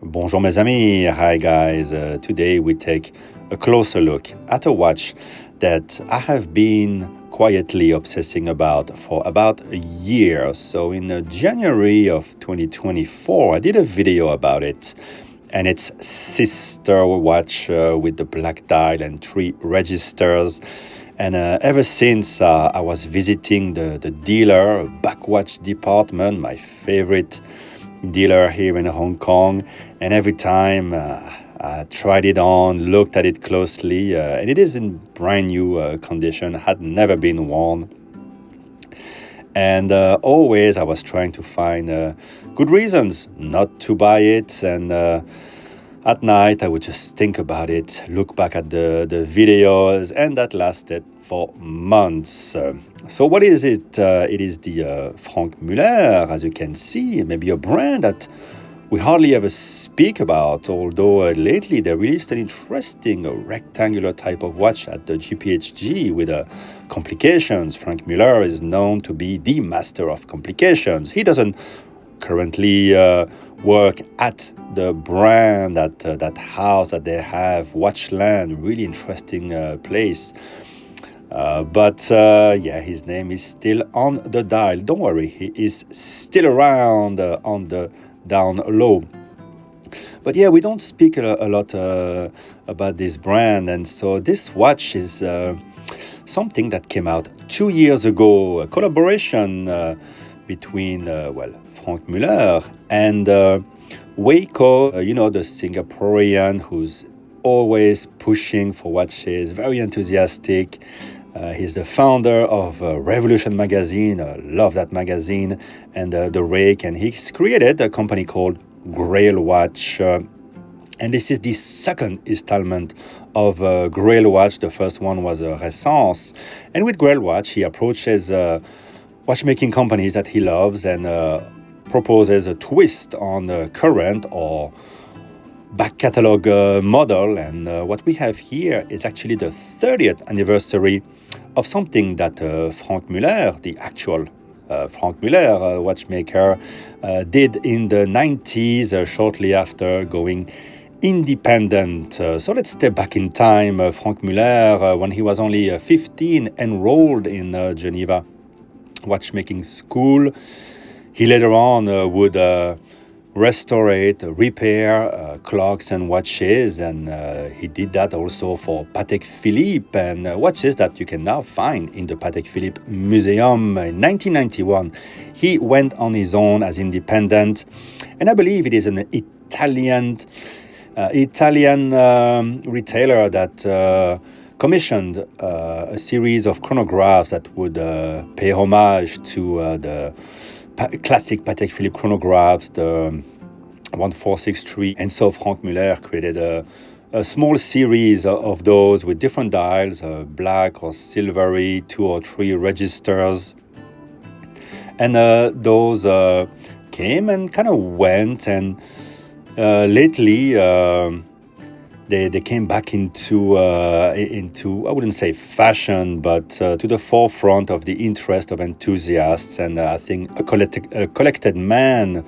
Bonjour mes amis, hi guys. Today we take a closer look at a watch that I have been quietly obsessing about for about a year. So in January of 2024, I did a video about it and its sister watch with the black dial and 3 registers. And ever since I was visiting the dealer, backwatch department, my favorite dealer here in Hong Kong, and every time I tried it on, looked at it closely, and it is in brand new condition, had never been worn. And always I was trying to find good reasons not to buy it. And at night I would just think about it, look back at the videos, and that lasted for months. So what is it? It is the Franck Muller, as you can see, maybe a brand that we hardly ever speak about, although lately they released an interesting rectangular type of watch at the GPHG with complications. Franck Muller is known to be the master of complications. He doesn't currently work at the brand, that house that they have, Watchland, really interesting place. But his name is still on the dial. Don't worry, he is still around on the down low. But yeah, we don't speak a lot about this brand, and so this watch is something that came out 2 years ago, a collaboration between Franck Muller and Weiko, the Singaporean who's always pushing for watches, very enthusiastic. He's the founder of Revolution magazine, love that magazine, and The Rake, and he's created a company called Grail Watch. And this is the second installment of Grail Watch. The first one was Renaissance. And with Grail Watch, he approaches watchmaking companies that he loves and proposes a twist on the current or back catalog model. And what we have here is actually the 30th anniversary of something that Franck Muller, the actual Franck Muller watchmaker, did in the 90s, shortly after going independent. So let's step back in time. Franck Muller, when he was only 15, enrolled in Geneva watchmaking school. He later on would restore, repair clocks and watches, and he did that also for Patek Philippe and watches that you can now find in the Patek Philippe Museum. In 1991, he went on his own as independent, and I believe it is an Italian retailer that commissioned a series of chronographs that would pay homage to the classic Patek Philippe chronographs, the 1463. And so Franck Muller created a small series of those with different dials, black or silvery, 2 or 3 registers. And those came and kind of went, and lately they came back into I wouldn't say fashion, but to the forefront of the interest of enthusiasts. And I think a collected man,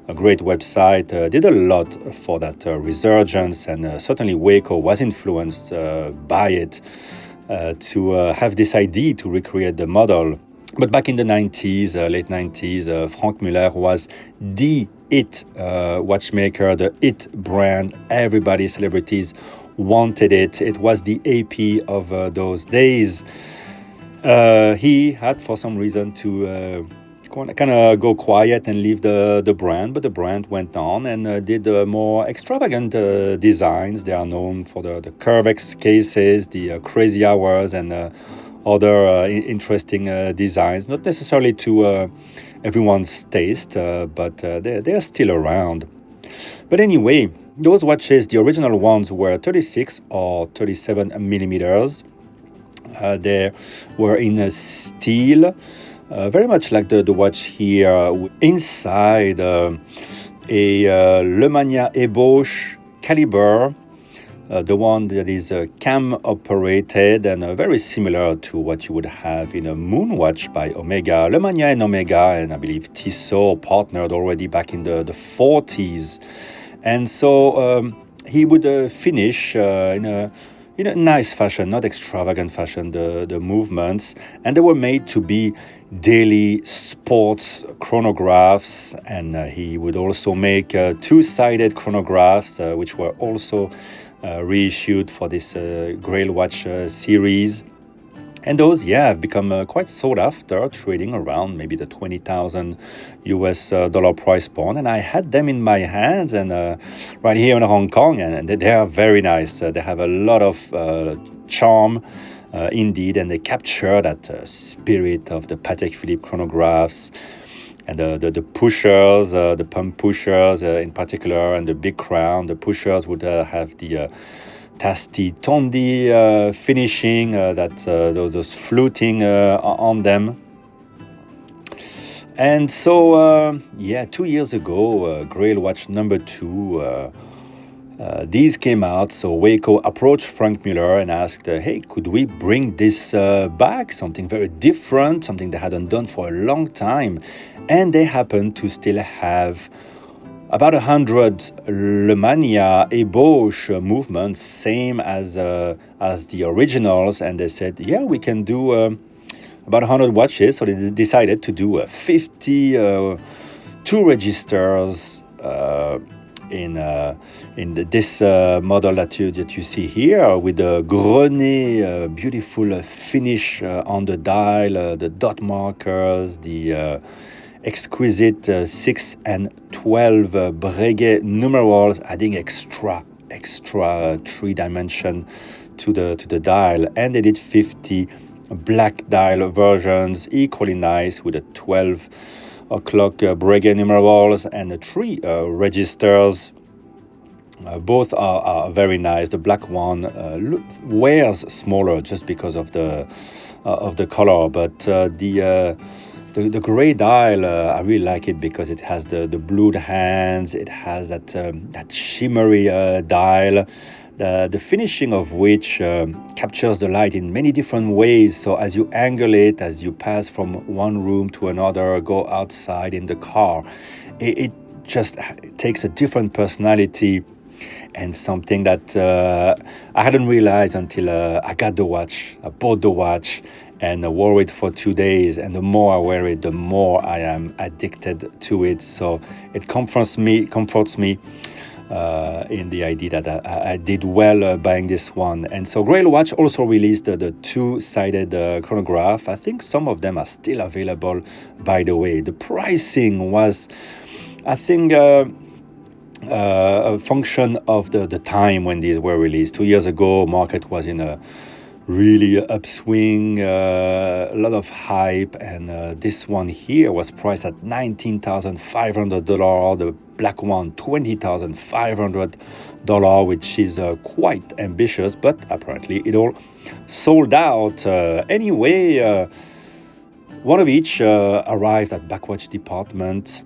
a great website, did a lot for that resurgence, and certainly Weiko was influenced by it to have this idea to recreate the model. But back in the 90s, late 90s, Franck Muller was the it watchmaker, the it brand. Everybody, celebrities wanted it. It was the AP of those days. He had, for some reason, to kind of go quiet and leave the brand, but the brand went on and did more extravagant designs. They are known for the Curvex cases, the crazy hours, and other interesting designs, not necessarily to everyone's taste, but they're still around. But anyway, those watches, the original ones, were 36 or 37 millimeters. They were in steel, very much like the watch here. Inside a Lemania Eboche caliber, the one that is cam operated and very similar to what you would have in a moon watch by Omega. Lemania and Omega, and I believe Tissot partnered already back in the 40s. And so he would finish in a nice fashion, not extravagant fashion, the movements, and they were made to be daily sports chronographs. And he would also make two-sided chronographs, which were also reissued for this Grail Watch series. And those, have become quite sought after, trading around maybe the 20,000 US dollar price point. And I had them in my hands, and right here in Hong Kong, and they are very nice. They have a lot of charm, indeed, and they capture that spirit of the Patek Philippe chronographs. And the pushers, the pump pushers in particular, and the big crown. The pushers would have the Tasti Tondi finishing, those fluting on them. And so, 2 years ago, Grail Watch number 2, these came out. So Waco approached Franck Muller and asked, hey, could we bring this back? Something very different, something they hadn't done for a long time. And they happened to still have about 100 Lemania ébauche movements, same as the originals, and they said, we can do about 100 watches. So they decided to do 50 two registers in this model that you see here, with the grenet, beautiful finish on the dial, the dot markers, the exquisite 6 and 12 Breguet numerals, adding extra 3-dimension to the dial. And they did 50 black dial versions, equally nice, with a 12 o'clock Breguet numerals and the 3 registers. Both are very nice. The black one wears smaller just because of the color, but the gray dial, I really like it because it has the blued hands. It has that shimmery dial, the finishing of which captures the light in many different ways. So as you angle it, as you pass from one room to another, go outside in the car, it just takes a different personality, and something that I hadn't realized until I got the watch. I bought the watch and I wore it for 2 days, and the more I wear it, the more I am addicted to it. So it comforts me in the idea that I did well buying this one. And so Grail Watch also released the two-sided chronograph. I think some of them are still available, by the way. The pricing was, I think, a function of the time when these were released. 2 years ago, market was in a really upswing, a lot of hype, and this one here was priced at $19,500. The black one, $20,500, which is quite ambitious, but apparently it all sold out. Anyway, one of each arrived at Backwatch department,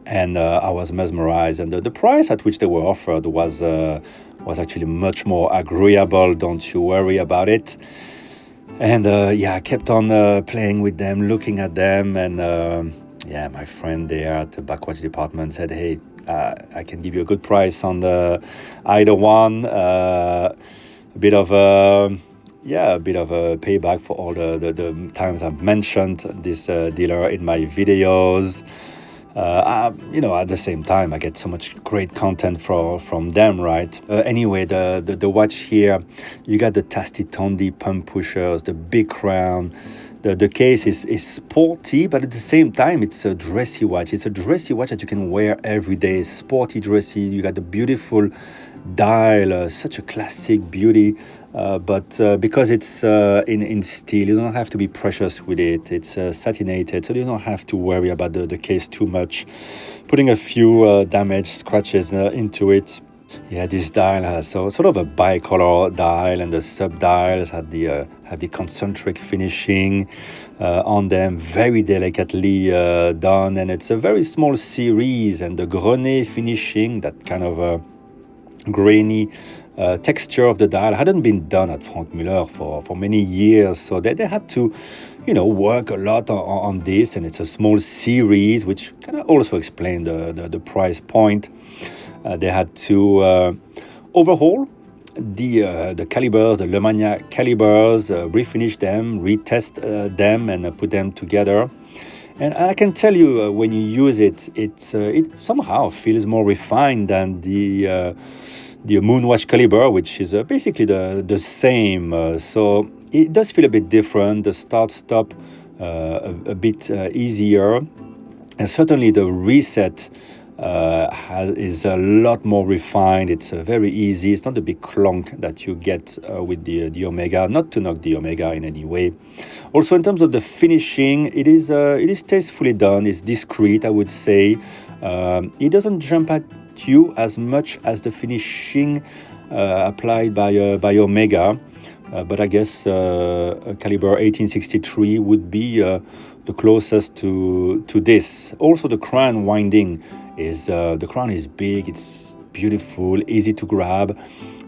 and I was mesmerized. And the price at which they were offered was actually much more agreeable. Don't you worry about it. And I kept on playing with them, looking at them, and my friend there at the Backwatch department said, hey, I can give you a good price on the either one. A bit of a payback for all the times I've mentioned this dealer in my videos. At the same time, I get so much great content from them, right? Anyway, the watch here, you got the Tasti Tondi pump pushers, the big crown. The case is sporty, but at the same time, it's a dressy watch. It's a dressy watch that you can wear every day. Sporty, dressy. You got the beautiful dial, such a classic beauty. But because it's in steel, you don't have to be precious with it. It's satinated, so you don't have to worry about the case too much. Putting a few damaged scratches into it. Yeah, this dial has sort of a bicolor dial, and the sub-dials have the concentric finishing on them, very delicately done, and it's a very small series, and the grenet finishing, that kind of grainy texture of the dial hadn't been done at Franck Muller for many years, so they had to work a lot on this, and it's a small series, which kind of also explain the price point. They had to overhaul the calibers, the Lemania calibers, refinish them, retest them, and put them together. And I can tell you, when you use it, it somehow feels more refined than the Moonwatch caliber, which is basically the same. So it does feel a bit different. The start-stop a bit easier, and certainly the reset is a lot more refined. It's very easy. It's not a big clunk that you get with the Omega. Not to knock the Omega in any way. Also, in terms of the finishing, it is tastefully done. It's discreet, I would say. It doesn't jump at you as much as the finishing applied by Omega. But I guess a caliber 1863 would be the closest to this. Also, the crown winding is big. It's beautiful, easy to grab,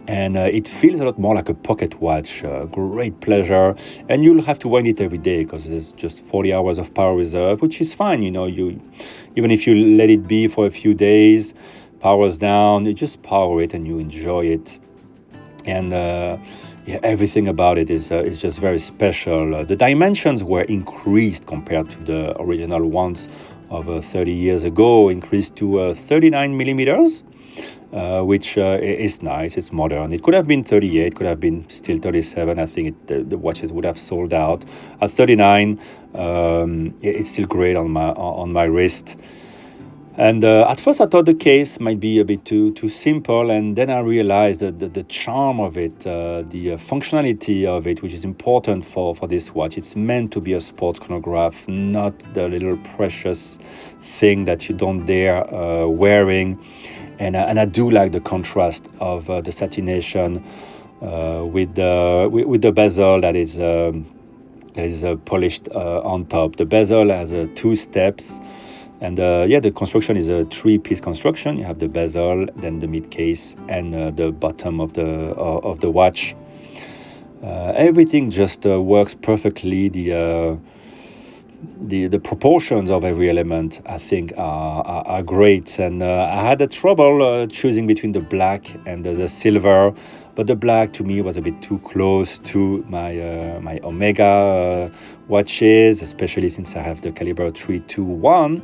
and it feels a lot more like a pocket watch. Great pleasure, and you'll have to wind it every day because there's just 40 hours of power reserve, which is fine. You even if you let it be for a few days, power's down, you just power it and you enjoy it. And everything about it is just very special. The dimensions were increased compared to the original ones of 30 years ago, increased to 39 millimeters, which is nice. It's modern. It could have been 38, could have been still 37. I think the watches would have sold out. At 39, it's still great on my wrist. And at first I thought the case might be a bit too simple, and then I realized that the charm of it, the functionality of it, which is important for this watch. It's meant to be a sports chronograph, not the little precious thing that you don't dare wearing. And I do like the contrast of the satination with the bezel that is polished on top. The bezel has 2 steps. And the construction is a 3-piece construction. You have the bezel, then the mid case, and the bottom of the watch. Everything just works perfectly. The proportions of every element, I think, are great. And I had a trouble choosing between the black and the silver, but the black to me was a bit too close to my Omega watches, especially since I have the caliber 321.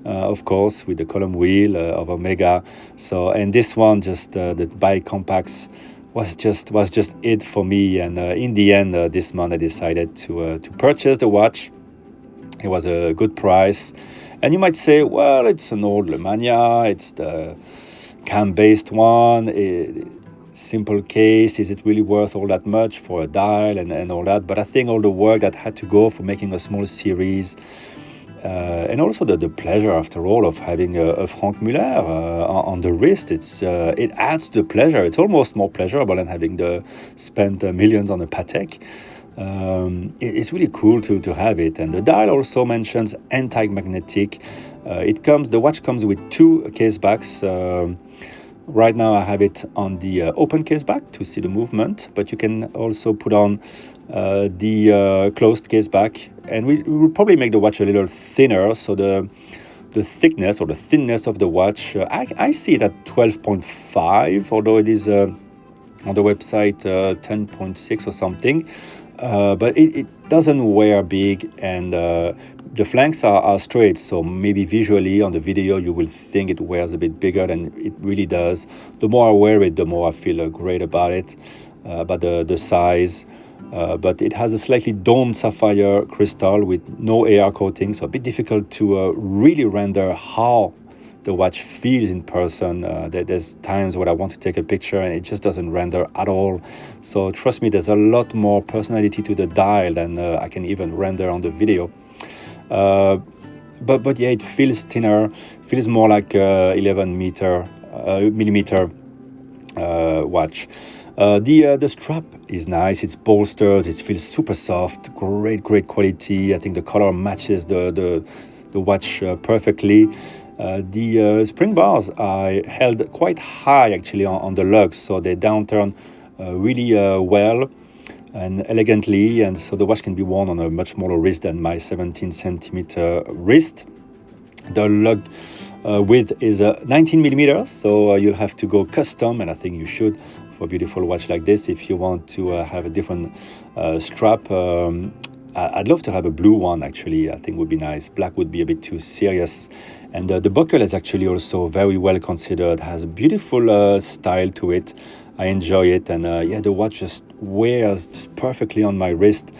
Of course, with the column wheel of Omega. So, and this one, just the bi-compas, was just it for me. And in the end, this month I decided to purchase the watch. It was a good price. And you might say, well, it's an old Lemania. It's the cam-based one. Simple case. Is it really worth all that much for a dial and all that? But I think all the work that had to go for making a small series, and also the pleasure, after all, of having a Franck Muller on the wrist, it adds to the pleasure. It's almost more pleasurable than having spent millions on a Patek. It's really cool to have it. And the dial also mentions anti-magnetic. The watch comes with 2 case backs. Right now I have it on the open case back to see the movement, but you can also put on the closed case back, and we will probably make the watch a little thinner, so the thickness or the thinness of the watch, I see it at 12.5, although it is on the website 10.6 or something, but it doesn't wear big, and the flanks are straight, so maybe visually on the video you will think it wears a bit bigger than it really does. The more I wear it, the more I feel great about it, about the size. But it has a slightly domed sapphire crystal with no AR coating, so a bit difficult to really render how the watch feels in person. There's times when I want to take a picture and it just doesn't render at all. So trust me, there's a lot more personality to the dial than I can even render on the video. But yeah, it feels thinner, feels more like 11 millimeter watch. The strap is nice. It's bolstered. It feels super soft. Great quality. I think the color matches the watch perfectly. The spring bars are held quite high actually on the lugs, so they downturn really well and elegantly, and so the watch can be worn on a much smaller wrist than my 17 centimeter wrist. The lug width is 19 millimeters, so you'll have to go custom, and I think you should for a beautiful watch like this. If you want to have a different strap, I'd love to have a blue one actually. I think would be nice. Black would be a bit too serious. And the buckle is actually also very well considered, has a beautiful style to it. I enjoy it, and yeah, the watch just wears just perfectly on my wrist,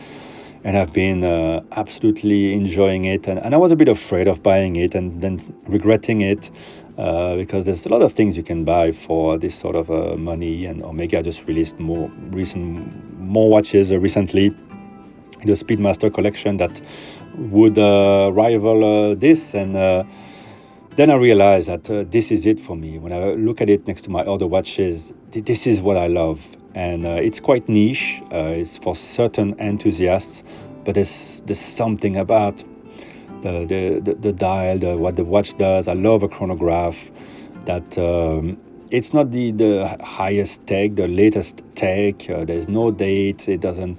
and I've been absolutely enjoying it. And I was a bit afraid of buying it and then regretting it, because there's a lot of things you can buy for this sort of money. And Omega just released more watches recently, the Speedmaster collection that would rival this. And then I realized that this is it for me. When I look at it next to my other watches, this is what I love. And it's quite niche. It's for certain enthusiasts, but there's something about the dial, what the watch does. I love a chronograph that it's not the highest tech, the latest tech. There's no date. It doesn't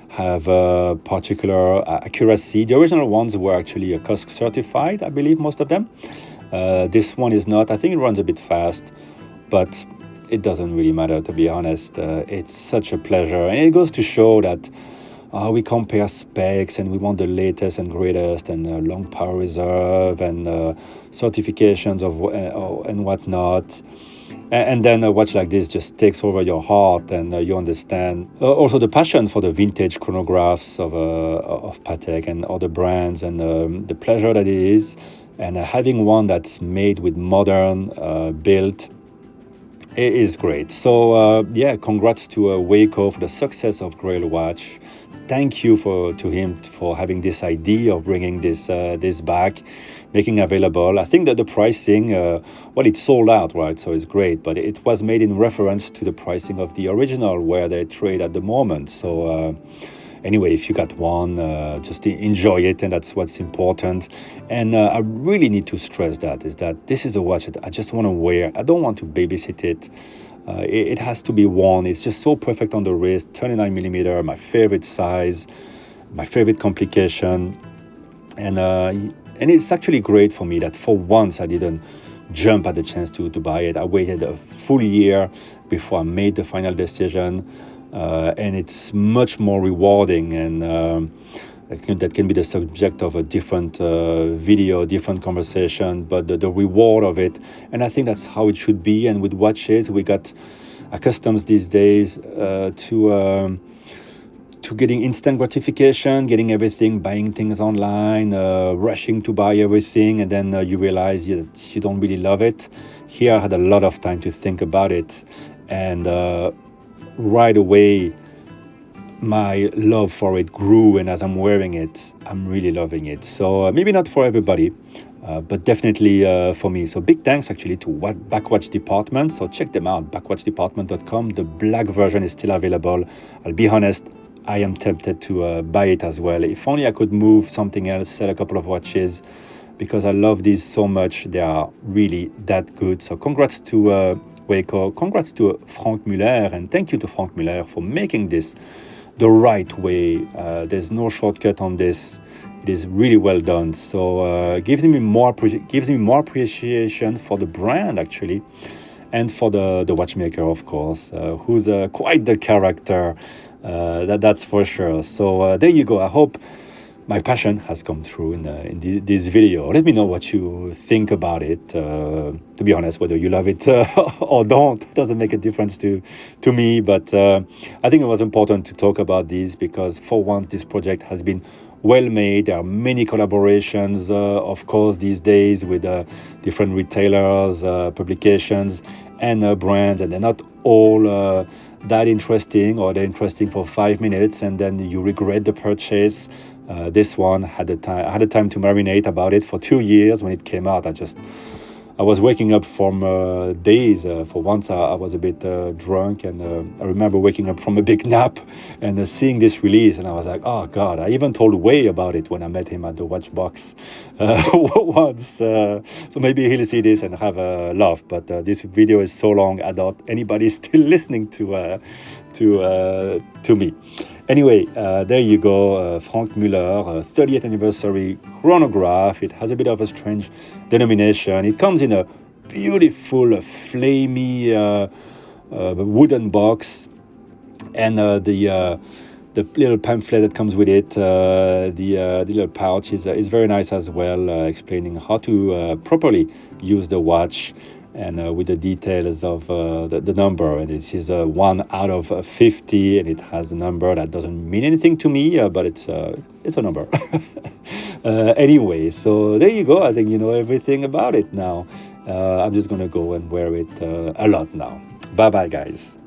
have a particular accuracy. The original ones were actually COSC certified, I believe, most of them. This one is not. I think it runs a bit fast, but it doesn't really matter, to be honest. It's such a pleasure, and it goes to show that we compare specs and we want the latest and greatest, and long power reserve and certifications and whatnot. And then a watch like this just takes over your heart, and you understand also the passion for the vintage chronographs of Patek and other brands, and the pleasure that it is. And having one that's made with modern build, it is great. So yeah, congrats to Waco for the success of Grail Watch. Thank you to him for having this idea of bringing this back, making available. I think that the pricing, well, it's sold out, right? So it's great, but it was made in reference to the pricing of the original where they trade at the moment. So anyway, if you got one, just enjoy it, and that's what's important. And I really need to stress that this is a watch that I just want to wear. I don't want to babysit it. It has to be worn. It's just so perfect on the wrist. 39 millimeter, my favorite size, my favorite complication, and it's actually great for me that for once I didn't jump at the chance to buy it. I waited a full year before I made the final decision. And it's much more rewarding, and that can be the subject of a different video, different conversation, but the reward of it, and I think that's how it should be. And with watches, we got accustomed these days to getting instant gratification, getting everything, buying things online, rushing to buy everything, and then you realize you don't really love it. Here I had a lot of time to think about it, and right away my love for it grew, and as I'm wearing it, I'm really loving it. So maybe not for everybody, but definitely for me. So big thanks actually to Backwatch Department. So check them out, backwatchdepartment.com. The black version is still available. I'll be honest, I am tempted to buy it as well. If only I could move something else, sell a couple of watches, because I love these so much. They are really that good. So congrats to Waco, congrats to Franck Muller, and thank you to Franck Muller for making this the right way. There's no shortcut on this. It is really well done. So gives me more appreciation for the brand actually, and for the watchmaker, of course, who's quite the character. That's for sure. So there you go. I hope my passion has come through in this video. Let me know what you think about it. To be honest, whether you love it or don't, it doesn't make a difference to me. But I think it was important to talk about this, because for once this project has been well made. There are many collaborations, of course, these days with different retailers, publications, and brands, and they're not all that interesting, or they're interesting for 5 minutes and then you regret the purchase. This one I had the time to marinate about it for 2 years. When it came out, I was waking up from days. For once I was a bit drunk, and I remember waking up from a big nap and seeing this release, and I was like, oh God. I even told Wei about it when I met him at the watch box once. So maybe he'll see this and have a laugh, but this video is so long I doubt anybody's still listening to me. Anyway, there you go, Franck Muller, 30th Anniversary Chronograph. It has a bit of a strange denomination. It comes in a beautiful, flamey wooden box, and the little pamphlet that comes with it, the little pouch is very nice as well, explaining how to properly use the watch, and with the details of the number. And this is 1 out of 50, and it has a number that doesn't mean anything to me, but it's a number. Anyway, so there you go. I think you know everything about it now. I'm just gonna go and wear it a lot now. Bye bye, guys.